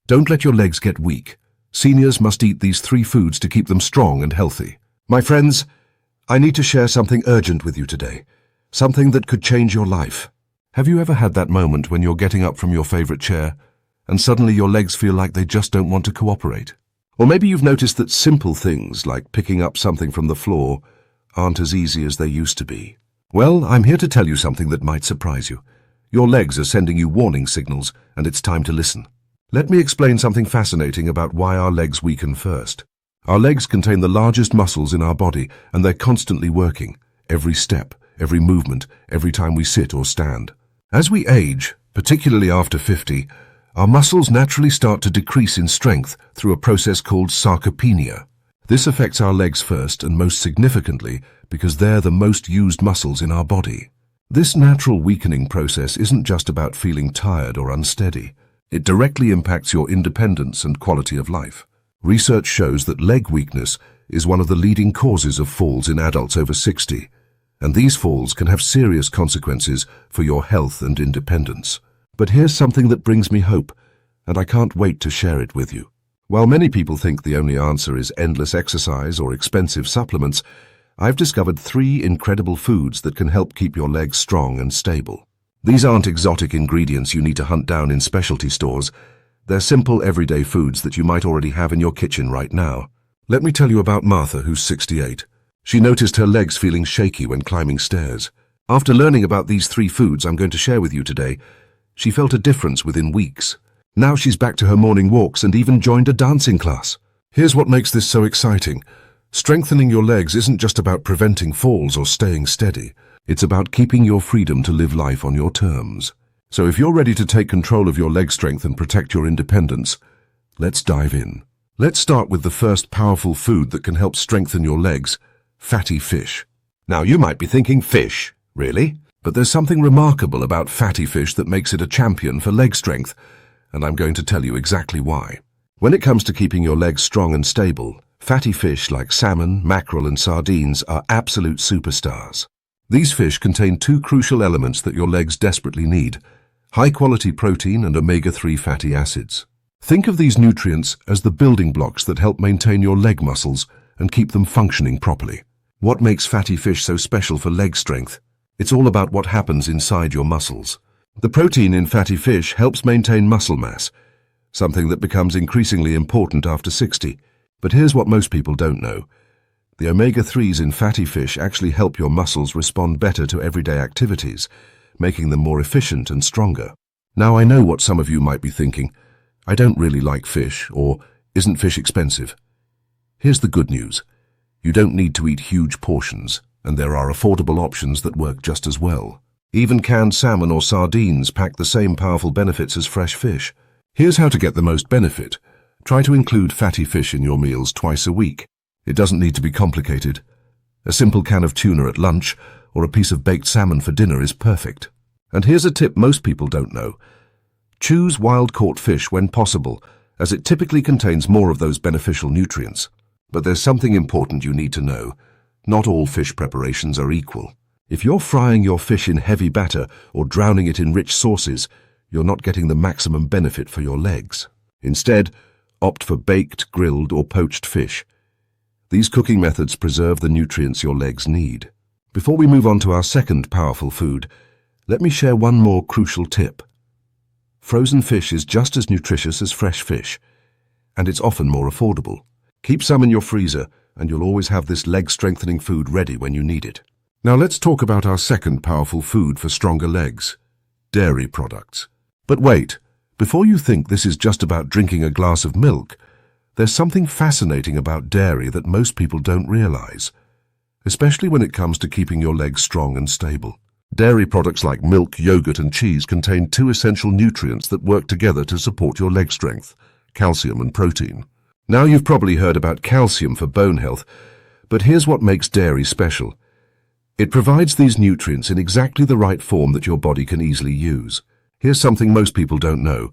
Don't let your legs get weak. Seniors must eat these 3 foods to keep them strong and healthy. My friends, I need to share something urgent with you today. Something that could change your life. Have you ever had that moment when you're getting up from your favorite chair and suddenly your legs feel like they just don't want to cooperate? Or maybe you've noticed that simple things like picking up something from the floor aren't as easy as they used to be. Well, I'm here to tell you something that might surprise you. Your legs are sending you warning signals, and it's time to listen. Let me explain something fascinating about why our legs weaken first. Our legs contain the largest muscles in our body, and they're constantly working. Every step, every movement, every time we sit or stand. As we age, particularly after 50, our muscles naturally start to decrease in strength through a process called sarcopenia. This affects our legs first and most significantly because they're the most used muscles in our body. This natural weakening process isn't just about feeling tired or unsteady. It directly impacts your independence and quality of life. Research shows that leg weakness is one of the leading causes of falls in adults over 60, and these falls can have serious consequences for your health and independence. But here's something that brings me hope, and I can't wait to share it with you. While many people think the only answer is endless exercise or expensive supplements, I've discovered 3 incredible foods that can help keep your legs strong and stable. These aren't exotic ingredients you need to hunt down in specialty stores. They're simple, everyday foods that you might already have in your kitchen right now. Let me tell you about Martha, who's 68. She noticed her legs feeling shaky when climbing stairs. After learning about these 3 foods I'm going to share with you today, she felt a difference within weeks. Now she's back to her morning walks and even joined a dancing class. Here's what makes this so exciting. Strengthening your legs isn't just about preventing falls or staying steady. It's about keeping your freedom to live life on your terms. So if you're ready to take control of your leg strength and protect your independence, let's dive in. Let's start with the first powerful food that can help strengthen your legs, fatty fish. Now you might be thinking, fish? Really? But there's something remarkable about fatty fish that makes it a champion for leg strength, and I'm going to tell you exactly why. When it comes to keeping your legs strong and stable, fatty fish like salmon, mackerel, and sardines are absolute superstars. These fish contain 2 crucial elements that your legs desperately need: high-quality protein and omega-3 fatty acids. Think of these nutrients as the building blocks that help maintain your leg muscles and keep them functioning properly. What makes fatty fish so special for leg strength? It's all about what happens inside your muscles. The protein in fatty fish helps maintain muscle mass, something that becomes increasingly important after 60. But here's what most people don't know. The omega-3s in fatty fish actually help your muscles respond better to everyday activities, making them more efficient and stronger. Now I know what some of you might be thinking. I don't really like fish, or isn't fish expensive? Here's the good news. You don't need to eat huge portions, and there are affordable options that work just as well. Even canned salmon or sardines pack the same powerful benefits as fresh fish. Here's how to get the most benefit. Try to include fatty fish in your meals twice a week. It doesn't need to be complicated. A simple can of tuna at lunch or a piece of baked salmon for dinner is perfect. And here's a tip most people don't know. Choose wild-caught fish when possible, as it typically contains more of those beneficial nutrients. But there's something important you need to know. Not all fish preparations are equal. If you're frying your fish in heavy batter or drowning it in rich sauces, you're not getting the maximum benefit for your legs. Instead, opt for baked, grilled, or poached fish. These cooking methods preserve the nutrients your legs need. Before we move on to our second powerful food, let me share one more crucial tip. Frozen fish is just as nutritious as fresh fish, and it's often more affordable. Keep some in your freezer, and you'll always have this leg-strengthening food ready when you need it. Now let's talk about our second powerful food for stronger legs, dairy products. But wait, before you think this is just about drinking a glass of milk, there's something fascinating about dairy that most people don't realize, especially when it comes to keeping your legs strong and stable. Dairy products like milk, yogurt, and cheese contain 2 essential nutrients that work together to support your leg strength: calcium and protein. Now you've probably heard about calcium for bone health, but here's what makes dairy special. It provides these nutrients in exactly the right form that your body can easily use. Here's something most people don't know.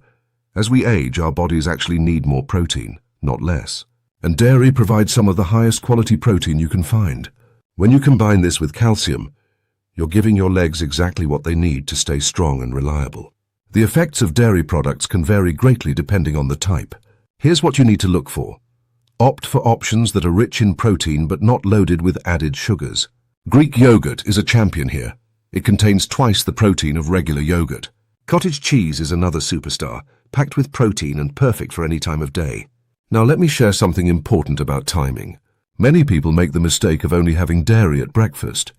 As we age, our bodies actually need more protein, not less. And dairy provides some of the highest quality protein you can find. When you combine this with calcium, you're giving your legs exactly what they need to stay strong and reliable. The effects of dairy products can vary greatly depending on the type. Here's what you need to look for. Opt for options that are rich in protein but not loaded with added sugars. Greek yogurt is a champion here. It contains twice the protein of regular yogurt. Cottage cheese is another superstar, packed with protein and perfect for any time of day. Now let me share something important about timing. Many people make the mistake of only having dairy at breakfast,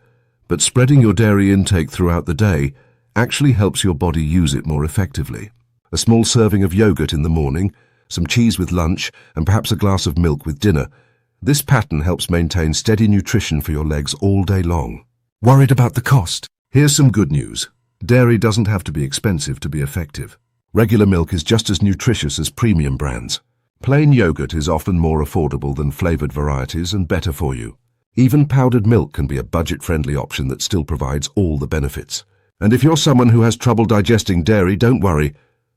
but spreading your dairy intake throughout the day actually helps your body use it more effectively. A small serving of yogurt in the morning, some cheese with lunch, and perhaps a glass of milk with dinner. This pattern helps maintain steady nutrition for your legs all day long. Worried about the cost? Here's some good news. Dairy doesn't have to be expensive to be effective. Regular milk is just as nutritious as premium brands. Plain yogurt is often more affordable than flavored varieties and better for you. Even powdered milk can be a budget-friendly option that still provides all the benefits. And if you're someone who has trouble digesting dairy, don't worry.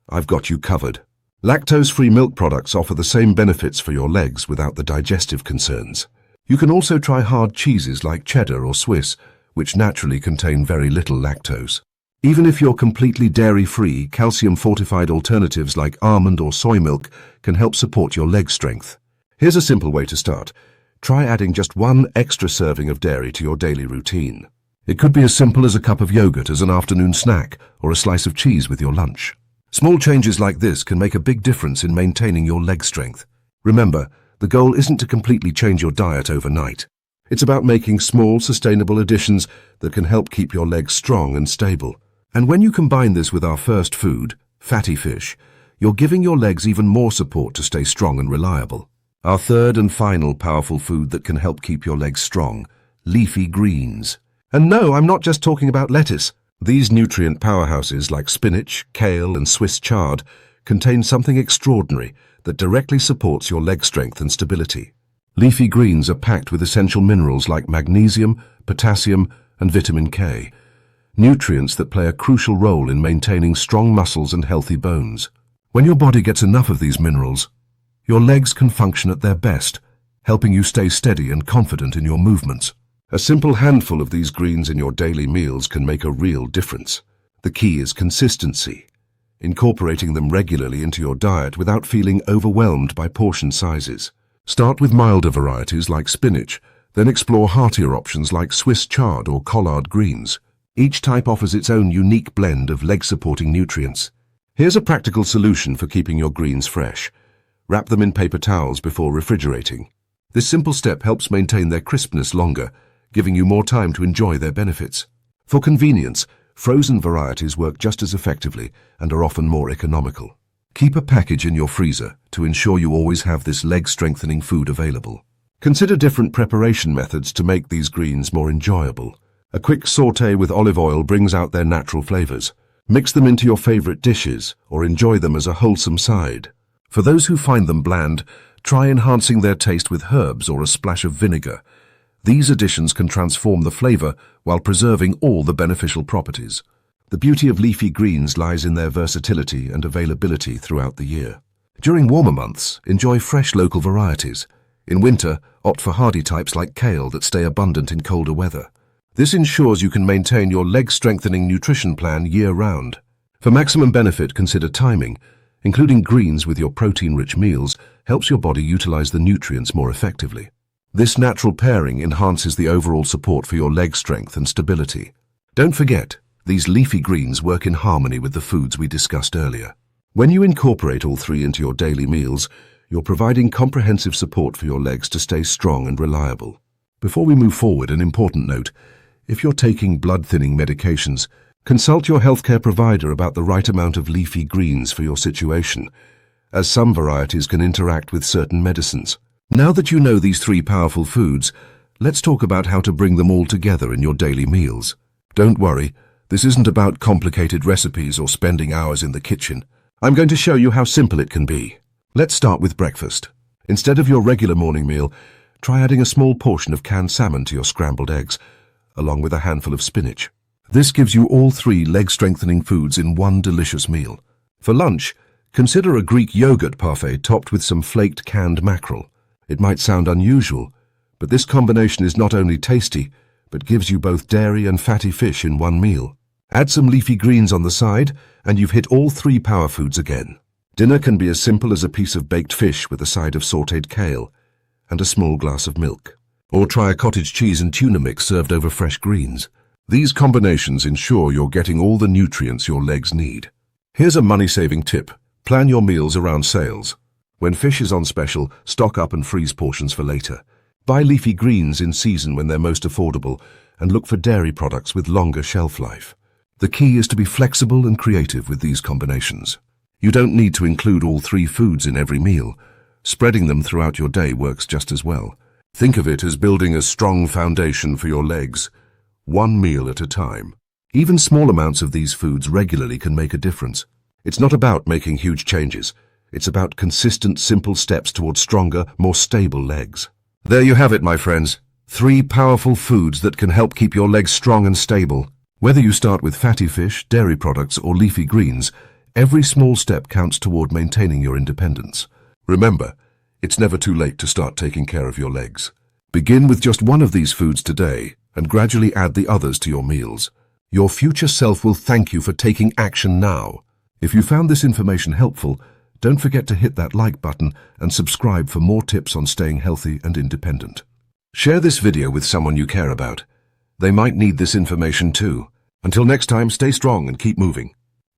I've got you covered. Lactose-free milk products offer the same benefits for your legs without the digestive concerns. You can also try hard cheeses like cheddar or Swiss, which naturally contain very little lactose. Even if you're completely dairy-free, calcium-fortified alternatives like almond or soy milk can help support your leg strength. Here's a simple way to start. Try adding just one extra serving of dairy to your daily routine. It could be as simple as a cup of yogurt as an afternoon snack or a slice of cheese with your lunch. Small changes like this can make a big difference in maintaining your leg strength. Remember, the goal isn't to completely change your diet overnight. It's about making small, sustainable additions that can help keep your legs strong and stable. And when you combine this with our first food, fatty fish, you're giving your legs even more support to stay strong and reliable. Our third and final powerful food that can help keep your legs strong, leafy greens. And no, I'm not just talking about lettuce. These nutrient powerhouses like spinach, kale, and Swiss chard contain something extraordinary that directly supports your leg strength and stability. Leafy greens are packed with essential minerals like magnesium, potassium, and vitamin K, nutrients that play a crucial role in maintaining strong muscles and healthy bones. When your body gets enough of these minerals, your legs can function at their best, helping you stay steady and confident in your movements. A simple handful of these greens in your daily meals can make a real difference. The key is consistency, incorporating them regularly into your diet without feeling overwhelmed by portion sizes. Start with milder varieties like spinach, then explore heartier options like Swiss chard or collard greens. Each type offers its own unique blend of leg-supporting nutrients. Here's a practical solution for keeping your greens fresh. Wrap them in paper towels before refrigerating. This simple step helps maintain their crispness longer, giving you more time to enjoy their benefits. For convenience, frozen varieties work just as effectively and are often more economical. Keep a package in your freezer to ensure you always have this leg-strengthening food available. Consider different preparation methods to make these greens more enjoyable. A quick sauté with olive oil brings out their natural flavors. Mix them into your favorite dishes or enjoy them as a wholesome side. For those who find them bland, try enhancing their taste with herbs or a splash of vinegar. These additions can transform the flavor while preserving all the beneficial properties. The beauty of leafy greens lies in their versatility and availability throughout the year. During warmer months, enjoy fresh local varieties. In winter, opt for hardy types like kale that stay abundant in colder weather. This ensures you can maintain your leg-strengthening nutrition plan year-round. For maximum benefit, consider timing. Including greens with your protein-rich meals helps your body utilize the nutrients more effectively. This natural pairing enhances the overall support for your leg strength and stability. Don't forget, these leafy greens work in harmony with the foods we discussed earlier. When you incorporate all three into your daily meals, you're providing comprehensive support for your legs to stay strong and reliable. Before we move forward, an important note. If you're taking blood-thinning medications, consult your healthcare provider about the right amount of leafy greens for your situation, as some varieties can interact with certain medicines. Now that you know these three powerful foods, let's talk about how to bring them all together in your daily meals. Don't worry, this isn't about complicated recipes or spending hours in the kitchen. I'm going to show you how simple it can be. Let's start with breakfast. Instead of your regular morning meal, try adding a small portion of canned salmon to your scrambled eggs, along with a handful of spinach. This gives you all three leg-strengthening foods in one delicious meal. For lunch, consider a Greek yogurt parfait topped with some flaked canned mackerel. It might sound unusual, but this combination is not only tasty, but gives you both dairy and fatty fish in one meal. Add some leafy greens on the side, and you've hit all 3 power foods again. Dinner can be as simple as a piece of baked fish with a side of sautéed kale and a small glass of milk. Or try a cottage cheese and tuna mix served over fresh greens. These combinations ensure you're getting all the nutrients your legs need. Here's a money-saving tip. Plan your meals around sales. When fish is on special, stock up and freeze portions for later. Buy leafy greens in season when they're most affordable, and look for dairy products with longer shelf life. The key is to be flexible and creative with these combinations. You don't need to include all 3 foods in every meal. Spreading them throughout your day works just as well. Think of it as building a strong foundation for your legs, one meal at a time. Even small amounts of these foods regularly can make a difference. It's not about making huge changes. It's about consistent, simple steps towards stronger, more stable legs. There you have it, my friends. 3 powerful foods that can help keep your legs strong and stable. Whether you start with fatty fish, dairy products, or leafy greens, every small step counts toward maintaining your independence. Remember, it's never too late to start taking care of your legs. Begin with just one of these foods today and gradually add the others to your meals. Your future self will thank you for taking action now. If you found this information helpful, don't forget to hit that like button and subscribe for more tips on staying healthy and independent. Share this video with someone you care about. They might need this information too. Until next time, stay strong and keep moving.